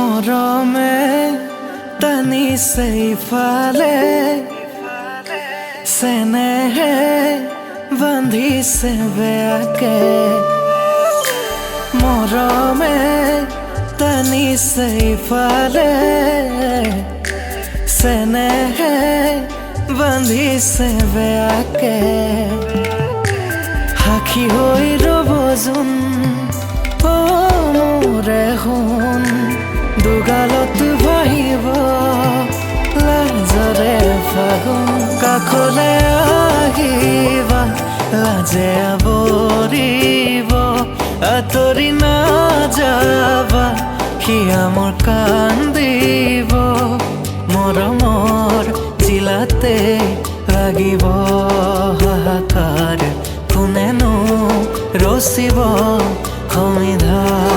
মৰমে টানিছে ইফালে, চেনেহে বান্ধিছে বেয়াকে। মৰমে টানিছে ইফালে, চেনেহে বান্ধিছে বেয়াকে। সাক্ষী হৈ ৰ'ব যোন মোৰে সোণ, দুগালত বাঢ়িব লাজৰে ফাগুন। কাষলে আহিবা লাজে আৱৰিব, আঁতৰি নাযাবা সিয়া মোৰ কান্দিব। মৰমৰ জিলাতে লাগিব হাহাকাৰ, কোনেনো ৰচিব সমিধান।